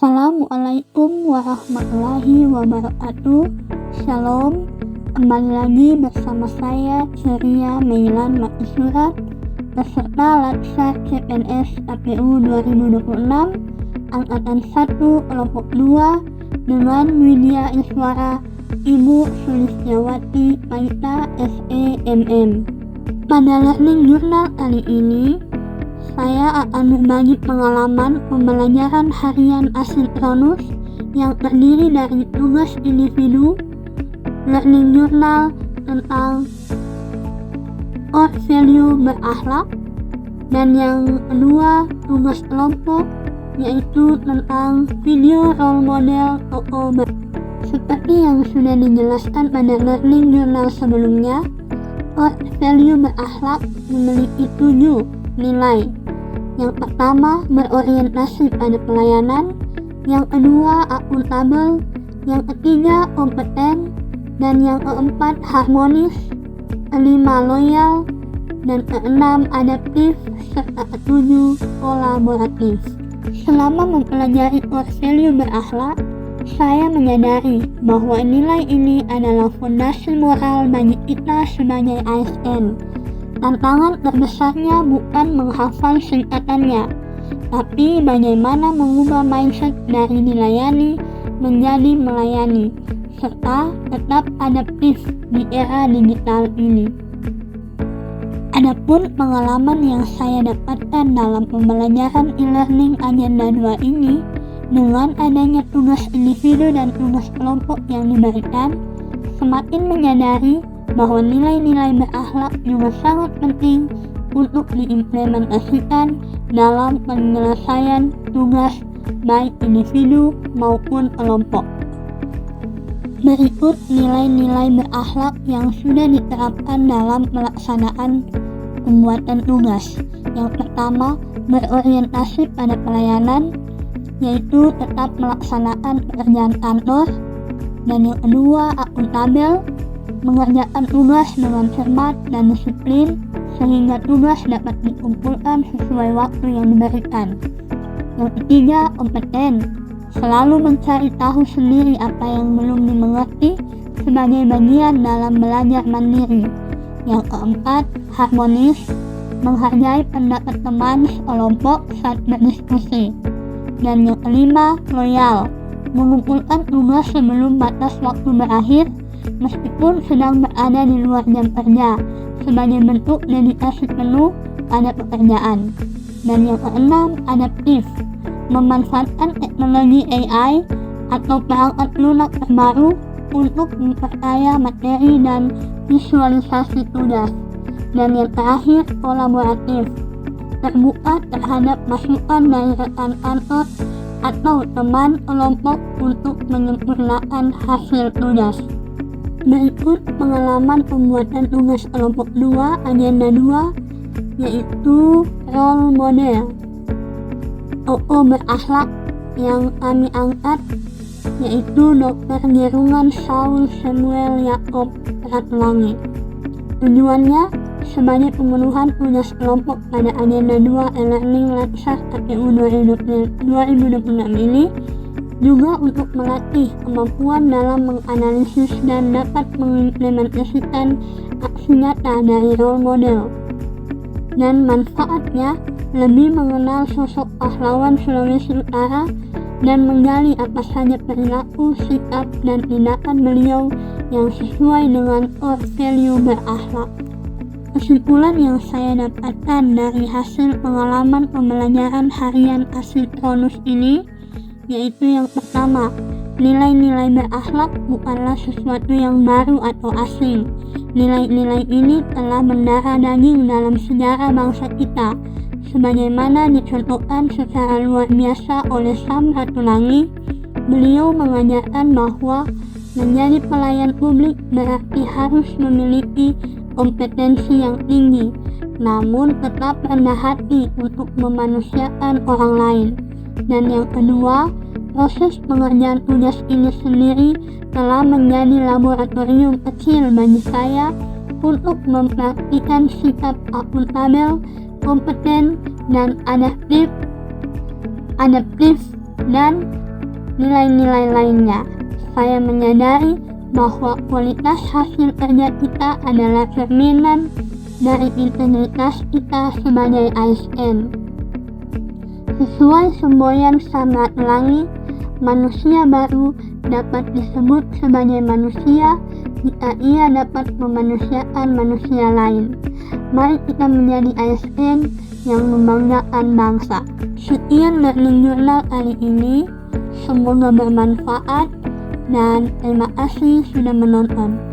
Assalamualaikum warahmatullahi wabarakatuh. Shalom. Kembali lagi bersama saya Ceria Meilan Makisurat, peserta Latsar CPNS KPU 2026 Angkatan 1 Kelompok 2 dengan Widya Iswara Ibu Sulistyawati Paita SEMM. Pada learning journal kali ini, saya akan berbagi pengalaman pembelajaran harian asinkronus yang terdiri dari tugas individu, learning journal tentang core value berakhlak, dan yang kedua tugas kelompok yaitu tentang video role model tokoh. Seperti yang sudah dijelaskan pada learning journal sebelumnya, core value berakhlak memiliki 7 nilai. Yang pertama, berorientasi pada pelayanan. Yang kedua, akuntabel. Yang ketiga, kompeten. Dan yang keempat, harmonis. Kelima, loyal. Dan keenam, adaptif. Serta ketujuh, kolaboratif. Selama mempelajari core value berakhlak, saya menyadari bahwa nilai ini adalah fondasi moral bagi kita sebagai ASN. Tantangan terbesarnya bukan menghafal singkatannya, tapi bagaimana mengubah mindset dari dilayani menjadi melayani, serta tetap adaptif di era digital ini. Adapun pengalaman yang saya dapatkan dalam pembelajaran e-learning agenda 2 ini, dengan adanya tugas individu dan tugas kelompok yang diberikan, semakin menyadari bahwa nilai-nilai berakhlak juga sangat penting untuk diimplementasikan dalam penyelesaian tugas baik individu maupun kelompok. Berikut nilai-nilai berakhlak yang sudah diterapkan dalam pelaksanaan pembuatan tugas. Yang pertama, berorientasi pada pelayanan, yaitu tetap melaksanakan pekerjaan kantor. Dan yang kedua, akuntabel, mengerjakan tugas dengan cermat dan disiplin sehingga tugas dapat dikumpulkan sesuai waktu yang diberikan. Yang ketiga, kompeten, selalu mencari tahu sendiri apa yang belum dimengerti sebagai bagian dalam belajar mandiri. Yang keempat, harmonis, menghargai pendapat teman sekelompok saat berdiskusi. Dan yang kelima, loyal, mengumpulkan tugas sebelum batas waktu berakhir meskipun sedang berada di luar jam kerja sebagai bentuk dedikasi penuh pada pekerjaan. Dan yang keenam, adaptif, memanfaatkan teknologi AI atau perangkat lunak terbaru untuk memperkaya materi dan visualisasi tugas. Dan yang terakhir, kolaboratif, terbuka terhadap masukan dari rekan kantor atau teman kelompok untuk menyempurnakan hasil tugas. Berikut pengalaman pembuatan tugas kelompok 2 agenda 2, yaitu role model tokoh berakhlak yang kami angkat yaitu Dr. Gerungan Saul Samuel Yakob Ratulangi. Tujuannya sebagai pemenuhan tugas kelompok pada agenda 2 e-learning Latsar KPU 2026 ini juga untuk melatih kemampuan dalam menganalisis dan dapat mengimplementasikan aksi nyata dari role model. Dan manfaatnya lebih mengenal sosok pahlawan Sulawesi Utara dan menggali apa saja perilaku, sikap, dan tindakan beliau yang sesuai dengan core value berakhlak. Kesimpulan yang saya dapatkan dari hasil pengalaman pembelajaran harian asinkronus ini yaitu yang pertama, nilai-nilai berakhlak bukanlah sesuatu yang baru atau asing. Nilai-nilai ini telah mendarah daging dalam sejarah bangsa kita, sebagaimana dicontohkan secara luar biasa oleh Sam Ratulangi. Beliau mengajarkan bahwa menjadi pelayan publik berarti harus memiliki kompetensi yang tinggi, namun tetap rendah hati untuk memanusiakan orang lain. Dan yang kedua, proses pengerjaan tugas ini sendiri telah menjadi laboratorium kecil bagi saya untuk mempraktikkan sikap akuntabel, kompeten, dan adaptif dan nilai-nilai lainnya. Saya menyadari bahwa kualitas hasil kerja kita adalah cerminan dari integritas kita sebagai ASN. Sesuai semboyan Samrat Pelangi, manusia baru dapat disebut sebagai manusia jika ia dapat memanusiakan manusia lain. Mari kita menjadi ASN yang membanggakan bangsa. Sekian Learning Journal kali ini, semoga bermanfaat dan terima kasih sudah menonton.